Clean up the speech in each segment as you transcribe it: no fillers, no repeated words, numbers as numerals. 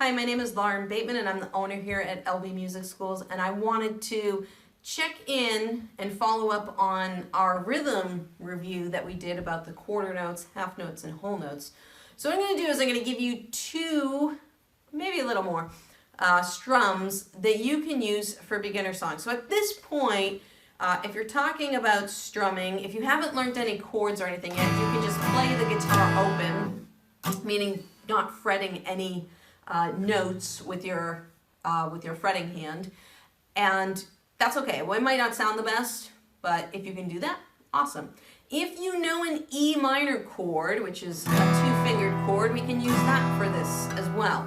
Hi, my name is Lauren Bateman and I'm the owner here at LB Music Schools, and I wanted to check in and follow up on our rhythm review that we did about the quarter notes, half notes, and whole notes. So what I'm going to do is I'm going to give you two, maybe a little more, strums that you can use for beginner songs. So at this point, if you're talking about strumming, if you haven't learned any chords or anything yet, you can just play the guitar open, meaning not fretting any notes with your fretting hand, and that's okay. Well, it might not sound the best, but if you can do that, awesome. If you know an E minor chord, which is a two-fingered chord, we can use that for this as well.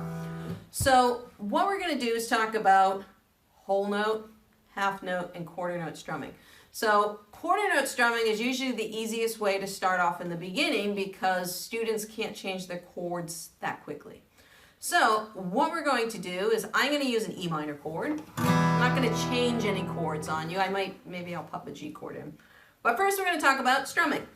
So what we're going to do is talk about whole note, half note, and quarter note strumming. So quarter note strumming is usually the easiest way to start off in the beginning because students can't change their chords that quickly. So what we're going to do is I'm going to use an E minor chord. I'm not going to change any chords on you. Maybe I'll pop a G chord in. But first we're going to talk about strumming.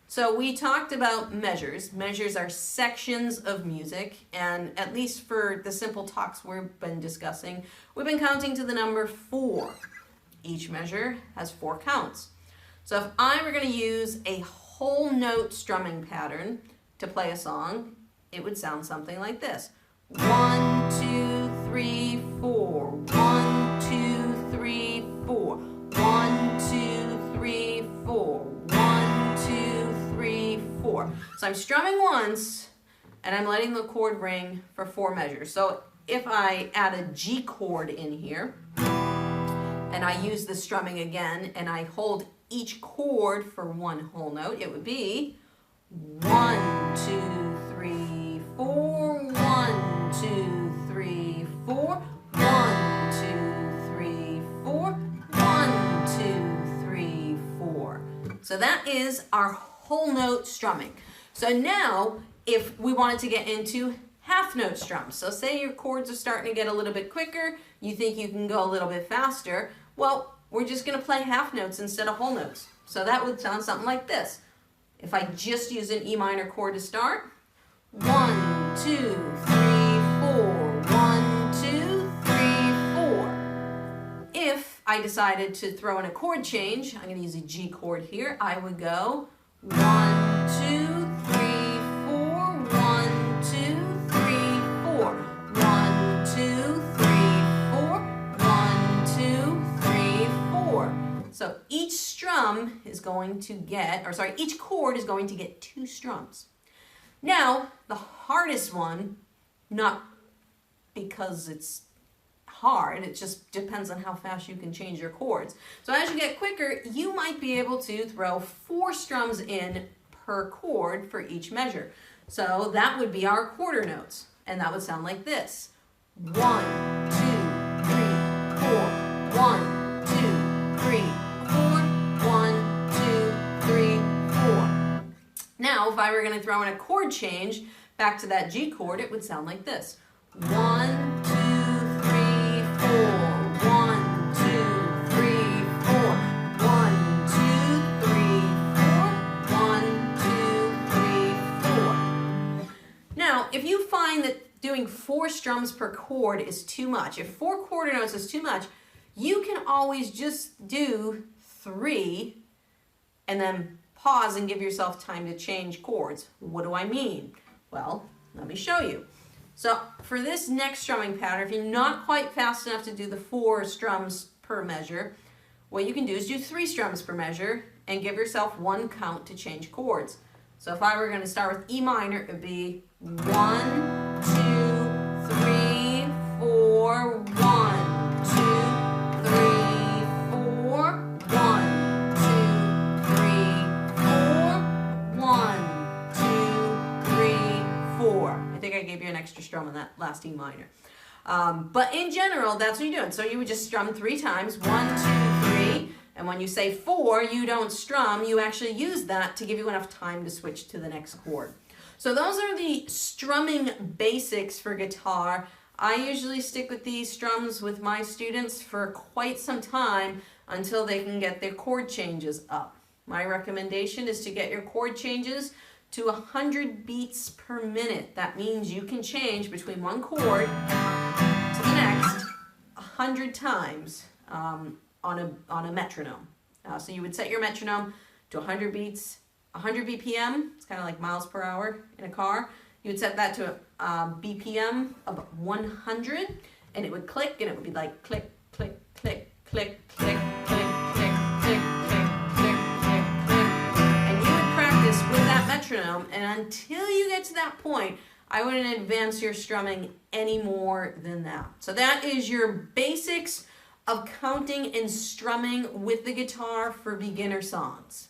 So we talked about measures. Measures are sections of music, and at least for the simple talks we've been discussing, we've been counting to the number 4. Each measure has 4 counts. So if I were going to use a whole note strumming pattern to play a song, it would sound something like this. 1, 2, 3, 4. 1, 2, 3, 4. 1, 2, 3, 4. 1, 2, 3, 4. So I'm strumming once, and I'm letting the chord ring for 4 measures. So if I add a G chord in here, and I use the strumming again, and I hold each chord for 1 whole note, it would be 1, 2, 3, 4. 1, 2, 3, 4. 1, 2, 3, 4. 1, 2, 3, 4. So that is our whole note strumming. So now, if we wanted to get into half note strums, so say your chords are starting to get a little bit quicker, you think you can go a little bit faster, well, we're just going to play half notes instead of whole notes. So that would sound something like this. If I just use an E minor chord to start, 1, 2, 3, 4. 1, 2, 3, 4. If I decided to throw in a chord change, I'm going to use a G chord here, I would go 1, 2, 3, 4. 1, 2, 3, 4. 1, 2, 3, 4. 1, 2, 3, 4. So each strum is going to get, each chord is going to get 2 strums. Now, the hardest one, not because it's hard, it just depends on how fast you can change your chords. So as you get quicker, you might be able to throw 4 strums in per chord for each measure. So that would be our quarter notes, and that would sound like this. 1, 2, 3, 4. 1, 2, 3, 4. 1, 2, 3, 4. Now, if I were going to throw in a chord change back to that G chord, it would sound like this. 1, 2, 3, 4. 1, 2, 3, 4. 1, 2, 3, 4. 1, 2, 3, 4. Now, if you find that doing 4 strums per chord is too much, if 4 quarter notes is too much, you can always just do 3 and then pause and give yourself time to change chords. What do I mean? Well, let me show you. So for this next strumming pattern, if you're not quite fast enough to do the 4 strums per measure, what you can do is do 3 strums per measure and give yourself 1 count to change chords. So if I were going to start with E minor, it would be 1, 2, 3, 4, 1, 2, 3, 4, 1. 4. I think I gave you an extra strum on that last E minor. But in general, that's what you're doing. So you would just strum 3 times, 1, 2, 3, and when you say 4, you don't strum, you actually use that to give you enough time to switch to the next chord. So those are the strumming basics for guitar. I usually stick with these strums with my students for quite some time until they can get their chord changes up. My recommendation is to get your chord changes to 100 beats per minute. That means you can change between one chord to the next 100 times on a metronome. So you would set your metronome to 100 beats, 100 BPM. It's kind of like miles per hour in a car. You would set that to a BPM of 100, and it would click, and it would be like click, click, click, click, click, click, click, click, click, click, click, click. And you would practice with that metronome, and until you get to that point, I wouldn't advance your strumming any more than that. So that is your basics of counting and strumming with the guitar for beginner songs.